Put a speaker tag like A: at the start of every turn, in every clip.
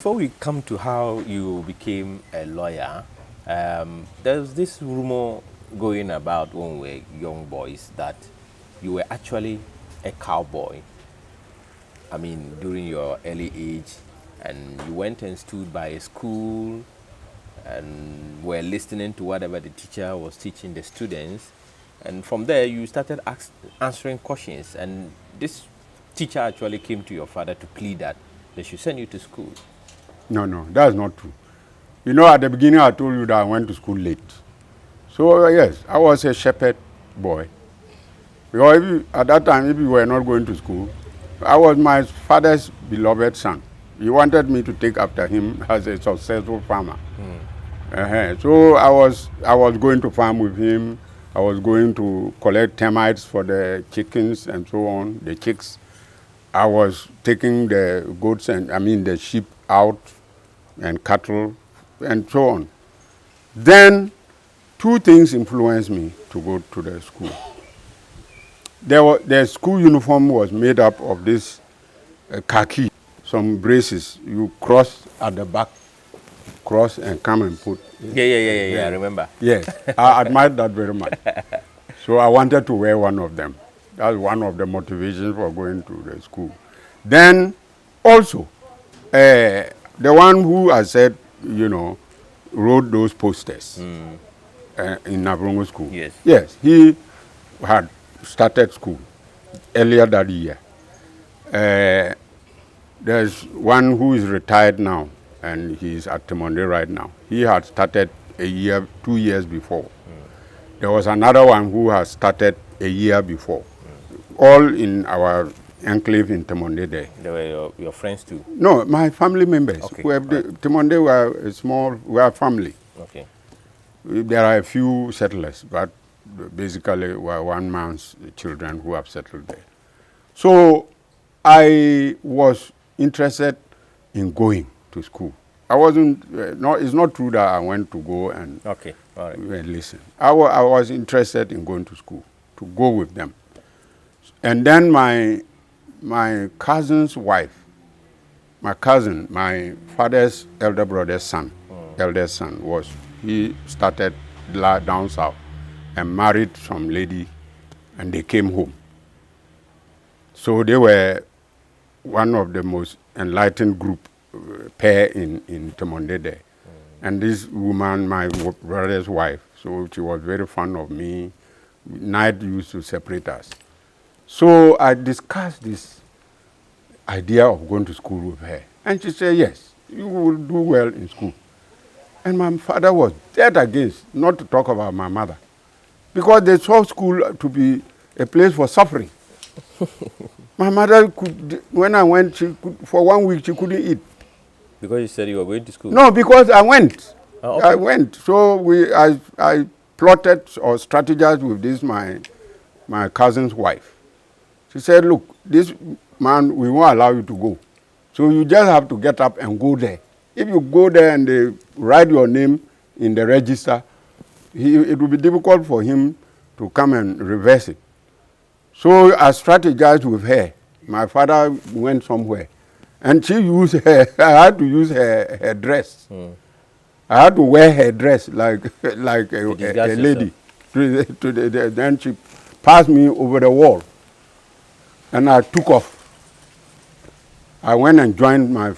A: Before we come to how you became a lawyer, there's this rumor going about when we were young boys that you were actually a cowboy. I mean, during your early age, and you went and stood by a school and were listening to whatever the teacher was teaching the students. And from there, you started answering questions. And this teacher actually came to your father to plead that they should send you to school.
B: No, that's not true. You know, at the beginning, I told you that I went to school late. So, yes, I was a shepherd boy. Because at that time, if you were not going to school, I was my father's beloved son. He wanted me to take after him as a successful farmer. So I was going to farm with him. I was going to collect termites for the chickens and so on, the chicks. I was taking the goats the sheep out and cattle and so on. Then two things influenced me to go to the school. The school uniform was made up of this khaki, some braces. You cross at the back, cross and come and put.
A: Yeah, I remember.
B: Yes, I admired that very much. So I wanted to wear one of them. That's one of the motivations for going to the school. Then also, the one who I said, wrote those posters in Nabrongo School.
A: Yes.
B: Yes, he had started school earlier that year. There's one who is retired now, and he's at Temonde right now. He had started 2 years before. There was another one who has started a year before. All in our enclave in Temonde there.
A: They were your friends too?
B: No, my family members.
A: Okay.
B: Temonde we are family.
A: Okay.
B: There are a few settlers, but basically we are one man's children who have settled there. So I was interested in going to school. I wasn't, it's not true that I went to go and
A: okay. All right.
B: Listen. I was interested in going to school, to go with them. And then my cousin's wife, my cousin, my father's elder brother's son, eldest son, he started down south and married some lady, and they came home. So they were one of the most enlightened group pair in Temonde there. And this woman, my brother's wife, so she was very fond of me. Night used to separate us. So I discussed this idea of going to school with her. And she said, yes, you will do well in school. And my father was dead against, not to talk about my mother, because they saw school to be a place for suffering. My mother when I went, for 1 week, she couldn't eat.
A: Because you said you were going to school?
B: No, because I went.
A: Oh, okay.
B: I went. So I plotted or strategized with this, my cousin's wife. She said, look, this man, we won't allow you to go. So you just have to get up and go there. If you go there and they write your name in the register, it will be difficult for him to come and reverse it. So I strategized with her. My father went somewhere. And she used I had to use her dress. I had to wear her dress like a lady. Then she passed me over the wall. And I took off. I went and joined my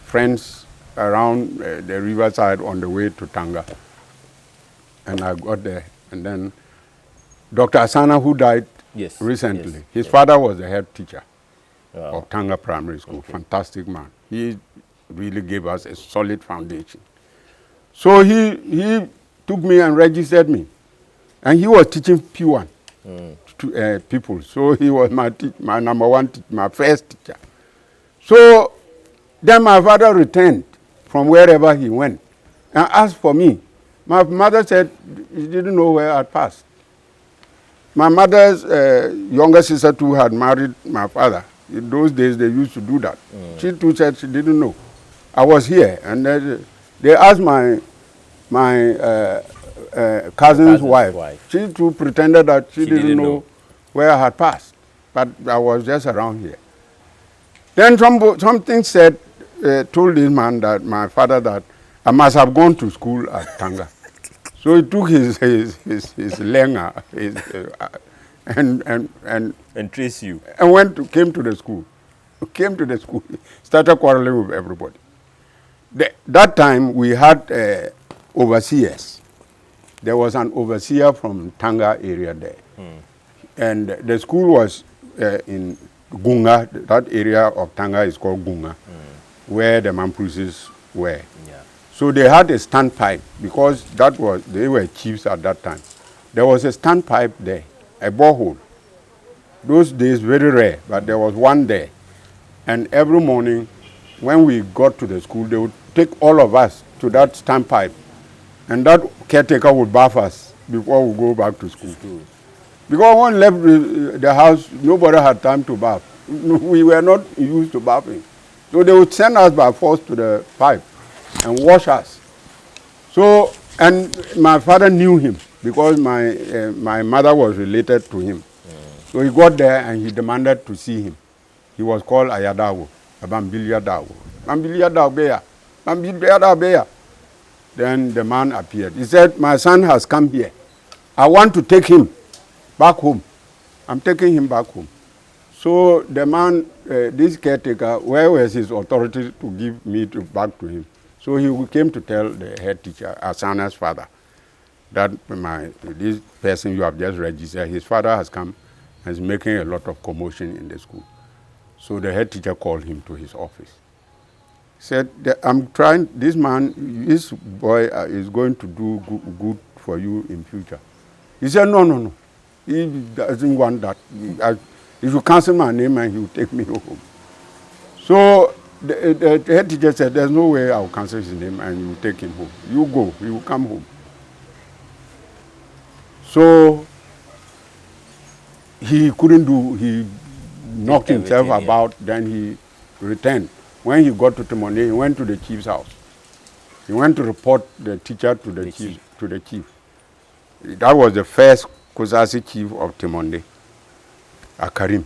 B: friends around the riverside on the way to Tanga. And I got there. And then Dr. Asana, who died recently, his father was the head teacher of Tanga Primary School. Okay. Fantastic man. He really gave us a solid foundation. So he took me and registered me. And he was teaching P1 to people. So he was my number one, my first teacher. So then my father returned from wherever he went and asked for me. My mother said she didn't know where I'd passed. My mother's younger sister too had married my father. In those days, they used to do that. She too said she didn't know. I was here, and they asked my cousin's wife. She too pretended that she didn't know where I had passed, but I was just around here. Then something said, told this man that my father that I must have gone to school at Tanga. So he took his lenga
A: And trace you.
B: and came to the school. Came to the school, started quarreling with everybody. That time we had overseers. There was an overseer from Tanga area there. And the school was in Gunga. That area of Tanga is called Gunga, where the Mamprusis were.
A: Yeah.
B: So they had a standpipe because they were chiefs at that time. There was a standpipe there, a borehole. Those days very rare, but there was one there. And every morning when we got to the school, they would take all of us to that standpipe. And that caretaker would bath us before we go back to school. Because when we left the house, nobody had time to bath. We were not used to bathing. So they would send us by force to the pipe and wash us. So, and my father knew him because my mother was related to him. So he got there and he demanded to see him. He was called Ayadawo, 𝗵𝗵𝗿𝗀𝗲𝗸. 𝗵𝗵𝗿𝗀𝗲𝗸. Then the man appeared. He said, my son has come here. I want to take him back home. I'm taking him back home. So the man, this caretaker, where was his authority to give me back to him? So he came to tell the head teacher, Asana's father, that this person you have just registered, his father has come and is making a lot of commotion in the school. So the head teacher called him to his office. Said, I'm trying, this boy is going to do good for you in future. He said, no. He doesn't want that. If you cancel my name, and he will take me home. So the head teacher said, there's no way I'll cancel his name and you will take him home. You go, he will come home. So he couldn't do, he knocked himself about, then he returned. When he got to 𝗃𝗵𝗿, he went to the chief's house. He went to report the teacher to the chief. That was the first 𝗀𝗍𝗄𝗎 chief of 𝗃𝗵𝗿, 𝗃𝗏.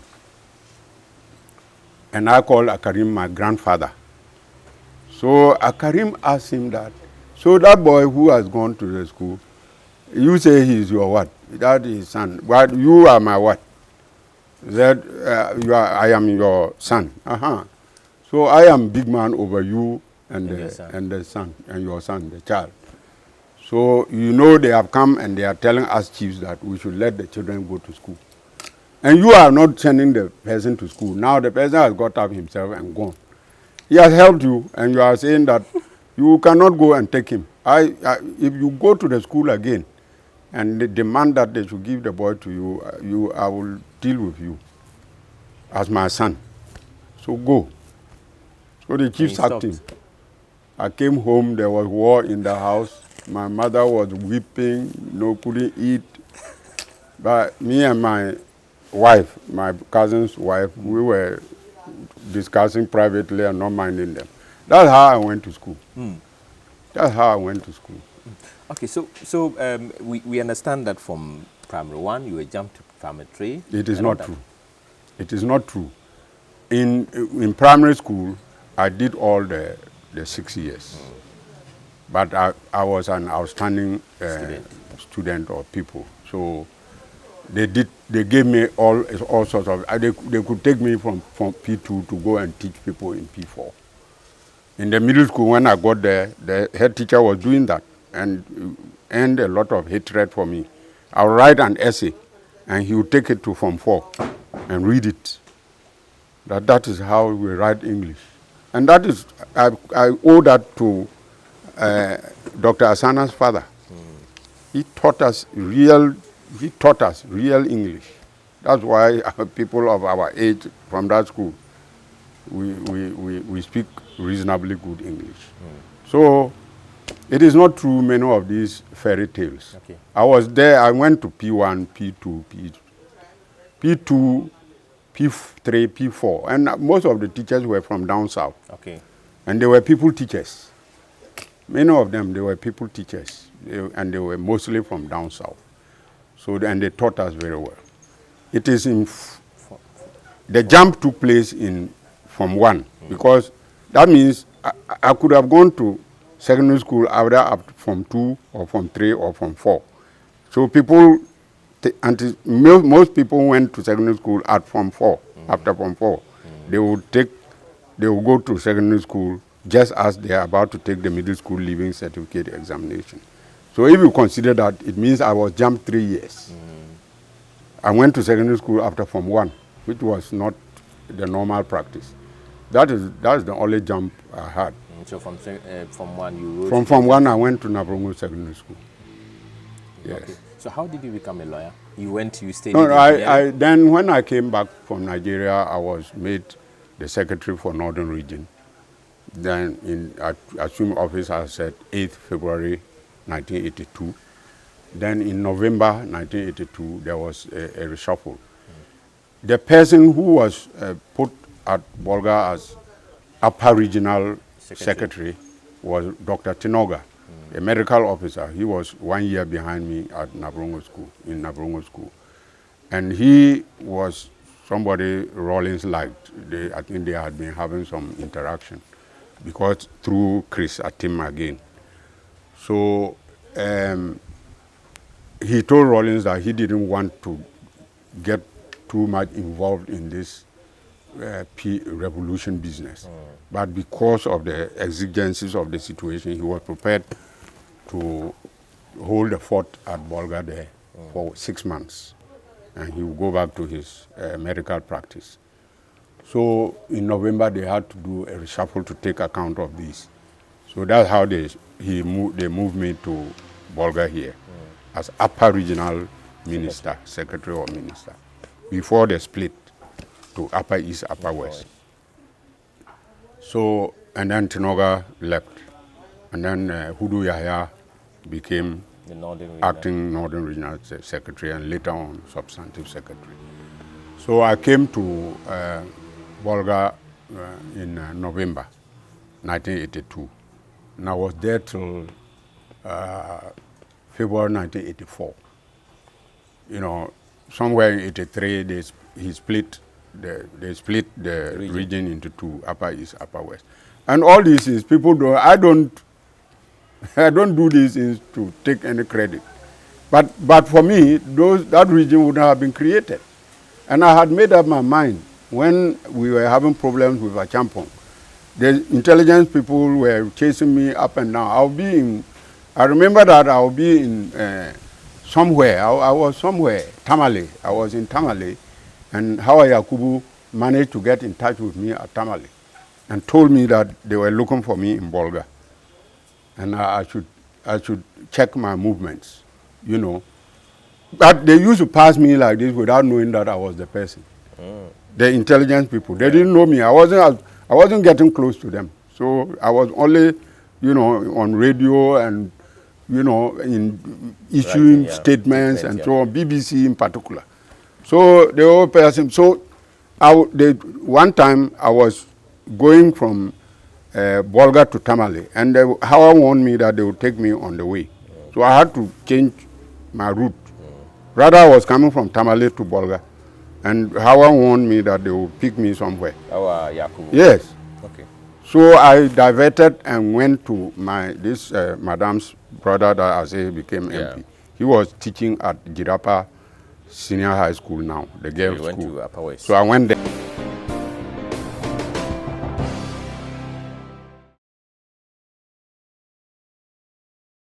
B: And I called 𝗃𝗏 my grandfather. So 𝗃𝗏 asked him that, so that boy who has gone to the school, you say he is your what? That is his son. But you are my what? That I am your son. So I am big man over you and the son, and your son, the child. So you know they have come and they are telling us chiefs that we should let the children go to school. And you are not sending the person to school. Now the person has got up himself and gone. He has helped you and you are saying that you cannot go and take him. If you go to the school again and they demand that they should give the boy to you, I will deal with you as my son. So go. So the chief sacked him. I came home, there was war in the house. My mother was weeping, couldn't eat. But me and my wife, my cousin's wife, we were discussing privately and not minding them. That's how I went to school. That's how I went to school.
A: Okay, so we understand that from primary 1, you were jumped to primary 3.
B: It is not true. It is not true. In primary school, I did all the 6 years. But I was an outstanding student or people. So they gave me all sorts of, they could take me from P2 to go and teach people in P4. In the middle school, when I got there, the head teacher was doing that and earned a lot of hatred for me. I would write an essay and he would take it to Form 4 and read it. That is how we write English. And that is, I owe that to Dr. Asana's father. He taught us real English. That's why people of our age from that school, we speak reasonably good English. So it is not true, many of these fairy tales.
A: Okay.
B: I was there, I went to P1, P2, P2, P3, P4, and most of the teachers were from down south.
A: Okay.
B: And they were people teachers. Many of them, they were people teachers, and they were mostly from down south. So, and they taught us very well. It is the jump took place in Form 1, because that means I could have gone to secondary school either up from 2 or from 3 or from 4. So people, most people went to secondary school at Form 4. After Form 4, they would go to secondary school just as they are about to take the middle school leaving certificate examination. So if you consider that, it means I was jumped 3 years. I went to secondary school after Form 1, which was not the normal practice. That's the only jump I had.
A: So from 1 you wrote?
B: From Form 1, I went to 𝗵𝗲𝗿𝗀𝗀 Secondary School. Yes.
A: Okay. So how did you become a lawyer? You stayed
B: No,
A: in
B: then when I came back from Nigeria, I was made the secretary for Northern Region. Then I assumed office as at 8th February 1982. Then in November 1982, there was a reshuffle. The person who was put at Bolga as upper regional secretary was Dr. Tinoga, a medical officer. He was 1 year behind me at 𝗵𝗲𝗿𝗀𝗀 School. And he was somebody Rawlins liked. I think they had been having some interaction because through 𝗃𝗲𝗵 again. So he told Rawlins that he didn't want to get too much involved in this revolution business. But because of the exigencies of the situation, he was prepared to hold the fort at Bolga there for 6 months. And he would go back to his medical practice. So in November, they had to do a reshuffle to take account of this. So that's how they moved me to Bolga here as upper regional minister, secretary or minister, before the split to Upper East, Upper West. So, and then Tinoga left. And then Hudu Yahya became acting Northern Regional Secretary and later on substantive secretary. So I came to Bolga in November 1982. And I was there till February 1984. You know, somewhere in 83, they split the region into 2, Upper East, Upper West. And all this is people don't, I don't do this is to take any credit. But for me, that region would not have been created. And I had made up my mind when we were having problems with 𝗃𝗵𝗃𝗀𝗃. The intelligence people were chasing me up and down. I remember that I would be in somewhere. I was somewhere, Tamale. I was in Tamale. And Hawa Yakubu managed to get in touch with me at Tamale and told me that they were looking for me in Bolga. And I should check my movements, you know. But they used to pass me like this without knowing that I was the person. The intelligence people, they didn't know me. I wasn't getting close to them. So I was only, you know, on radio and, you know, in issuing statements and so on, BBC in particular. So the whole person, so one time I was going from Bolga to Tamale, and Hawa warned me that they would take me on the way. So I had to change my route. Rather, I was coming from Tamale to Bolga, and Hawa warned me that they would pick me somewhere.
A: Hawa Yakubu?
B: Yes.
A: Okay.
B: So I diverted and went to this madam's brother that I say became MP. He was teaching at Jirapa Senior High School now, the girls' school.
A: Went to Upper West.
B: So I went there.